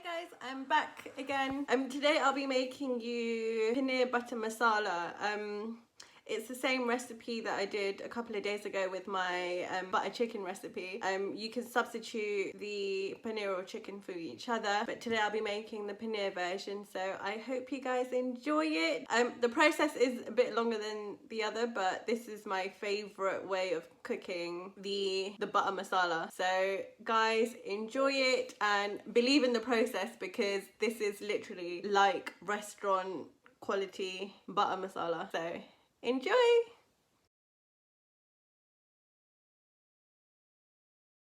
guys, I'm back again. Today I'll be making you paneer butter masala. It's the same recipe that I did a couple of days ago with my butter chicken recipe. You can substitute the paneer or chicken for each other, but today I'll be making the paneer version, so I hope you guys enjoy it. The process is a bit longer than the other, but this is my favorite way of cooking the butter masala. So guys, enjoy it and believe in the process, because this is literally like restaurant quality butter masala. So enjoy!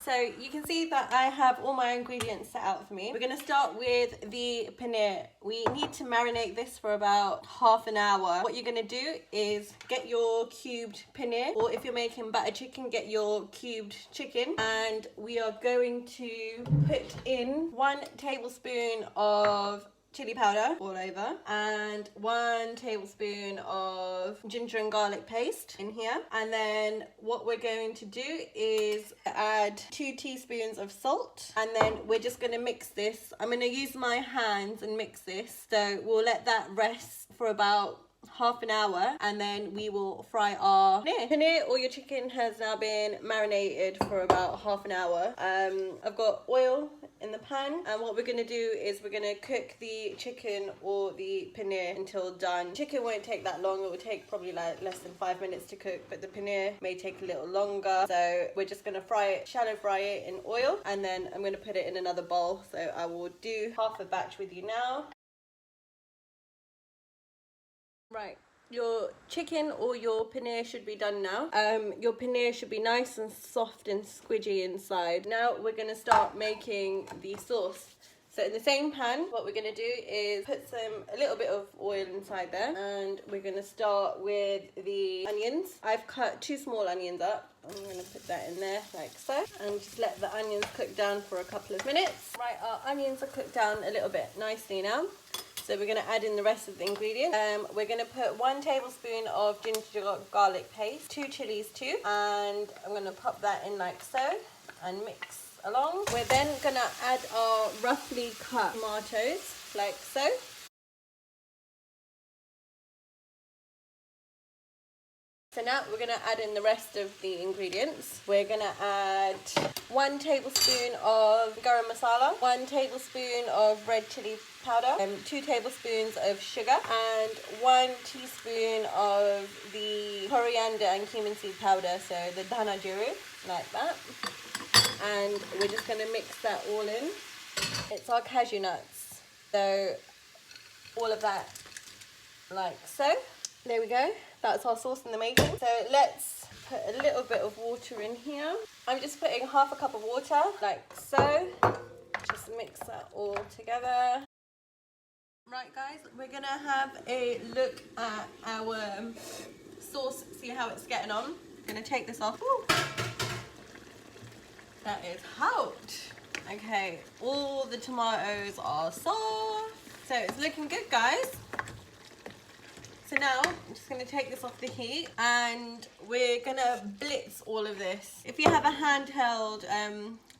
So you can see that I have all my ingredients set out for me. We're going to start with the paneer. We need to marinate this for about half an hour. What you're going to do is get your cubed paneer, or if you're making butter chicken, get your cubed chicken. And we are going to put in 1 tablespoon of chili powder all over, and 1 tablespoon of ginger and garlic paste in here. And then what we're going to do is add 2 teaspoons of salt, and then we're just going to mix this. I'm going to use my hands and mix this, so we'll let that rest for about half an hour, and then we will fry our paneer. Or your chicken has now been marinated for about half an hour. I've got oil in the pan, and what we're going to do is we're going to cook the chicken or the paneer until done. Chicken won't take that long. It will take probably like less than 5 minutes to cook, but the paneer may take a little longer. So we're just going to fry it, shallow fry it in oil, and then I'm going to put it in another bowl. So I will do half a batch with you now. Right, your chicken or your paneer should be done now. Your paneer should be nice and soft and squidgy inside. Now we're going to start making the sauce. So in the same pan, what we're going to do is put a little bit of oil inside there, and we're going to start with the onions. I've cut 2 small onions up. I'm going to put that in there like so, and just let the onions cook down for a couple of minutes. Right, our onions are cooked down a little bit nicely now. So we're going to add in the rest of the ingredients. We're going to put 1 tablespoon of ginger garlic paste, 2 chilies too, and I'm going to pop that in like so and mix along. We're then going to add our roughly cut tomatoes like so. So now we're going to add in the rest of the ingredients. We're going to add 1 tablespoon of garam masala, 1 tablespoon of red chili powder, 2 tablespoons of sugar, and 1 teaspoon of the coriander and cumin seed powder, so the Jeeru, like that. And we're just going to mix that all in. It's our cashew nuts. So all of that like so. There we go. That's our sauce in the making. So let's put a little bit of water in here. I'm just putting half a cup of water, like so. Just mix that all together. Right guys, we're gonna have a look at our sauce, see how it's getting on. I'm gonna take this off. Woo. That is hot. Okay, all the tomatoes are soft. So it's looking good, guys. So now I'm just going to take this off the heat, and we're going to blitz all of this. If you have a handheld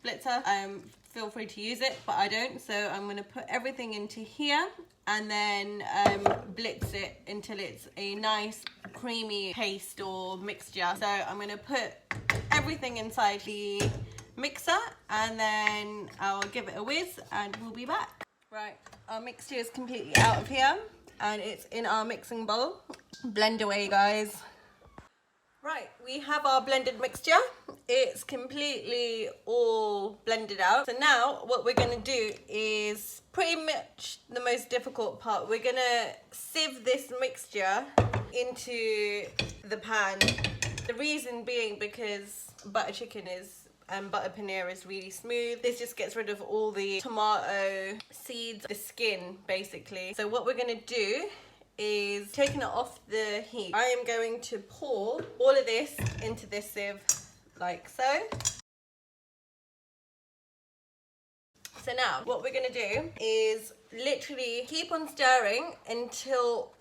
blitzer, feel free to use it, but I don't. So I'm going to put everything into here and then blitz it until it's a nice creamy paste or mixture. So I'm going to put everything inside the mixer, and then I'll give it a whiz and we'll be back. Right, our mixture is completely out of here, and it's in our mixing bowl. Blend away, guys. Right, we have our blended mixture. It's completely all blended out. So now what we're gonna do is pretty much the most difficult part. We're gonna sieve this mixture into the pan. The reason being because butter chicken and butter paneer is really smooth. This just gets rid of all the tomato seeds, the skin basically. So what we're gonna do is taking it off the heat. I am going to pour all of this into this sieve like so. So now what we're gonna do is literally keep on stirring until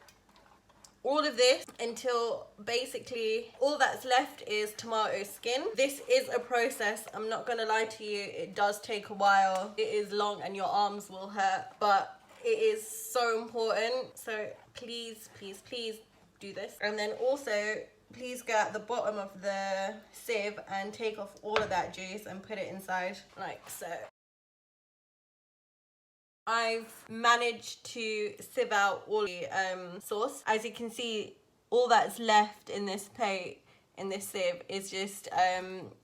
all of this until basically all that's left is tomato skin. This is a process, I'm not gonna lie to you, it does take a while. It is long and your arms will hurt, but it is so important. So please, please, please do this. And then also, please go at the bottom of the sieve and take off all of that juice and put it inside like so. I've managed to sieve out all the sauce. As you can see, all that's left in this plate, in this sieve, is just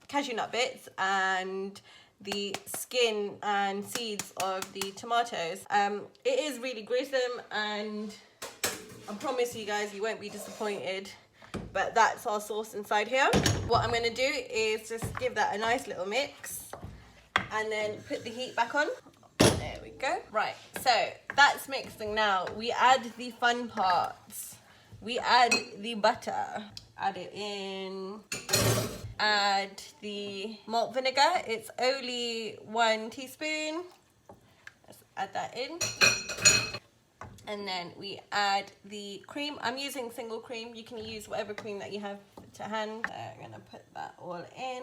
cashew nut bits and the skin and seeds of the tomatoes. It is really gruesome, and I promise you guys, you won't be disappointed. But that's our sauce inside here. What I'm gonna do is just give that a nice little mix and then put the heat back on. There we go. Right, so that's mixing now. We add the fun parts. We add the butter. Add it in. Add the malt vinegar. It's only 1 teaspoon. Let's add that in. And then we add the cream. I'm using single cream. You can use whatever cream that you have to hand. I'm gonna put that all in.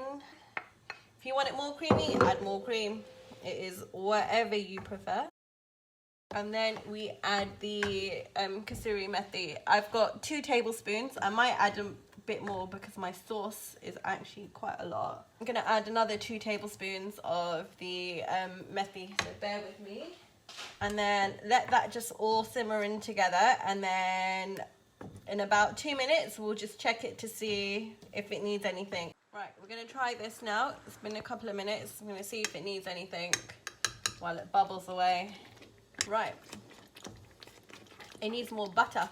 If you want it more creamy, add more cream. It is whatever you prefer. And then we add the Kasuri Methi. I've got 2 tablespoons. I might add a bit more because my sauce is actually quite a lot. I'm gonna add another 2 tablespoons of the Methi, so bear with me. And then let that just all simmer in together, and then in about 2 minutes we'll just check it to see if it needs anything. Right, we're gonna try this now. It's been a couple of minutes. I'm gonna see if it needs anything while it bubbles away. Right, it needs more butter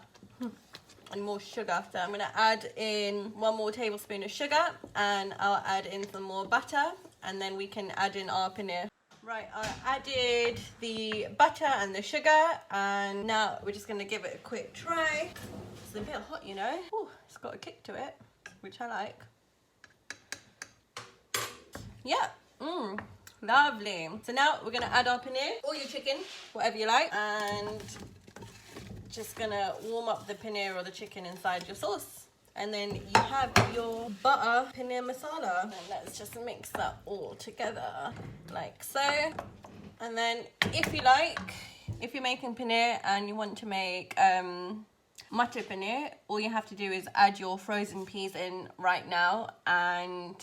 and more sugar. So I'm gonna add in 1 more tablespoon of sugar, and I'll add in some more butter, and then we can add in our paneer. Right, I added the butter and the sugar, and now we're just gonna give it a quick try. It's a bit hot, you know. Ooh, it's got a kick to it, which I like. Yeah, lovely. So now we're gonna add our paneer, or your chicken, whatever you like, and just gonna warm up the paneer or the chicken inside your sauce. And then you have your butter paneer masala. And let's just mix that all together like so. And then if you like, if you're making paneer and you want to make Matar paneer, all you have to do is add your frozen peas in right now and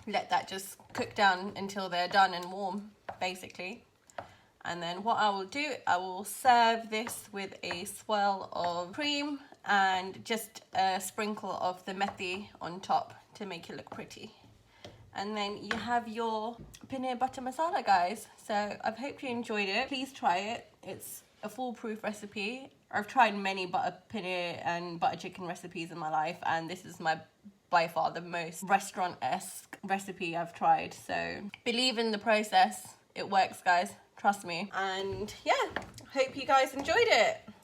let that just cook down until they're done and warm, basically. And then what I will do, I will serve this with a swirl of cream and just a sprinkle of the methi on top to make it look pretty. And then you have your paneer butter masala, guys. So I hope you enjoyed it. Please try it. It's a foolproof recipe. I've tried many butter paneer and butter chicken recipes in my life, and this is by far the most restaurant-esque recipe I've tried. So believe in the process. It works, guys. Trust me. And yeah, hope you guys enjoyed it.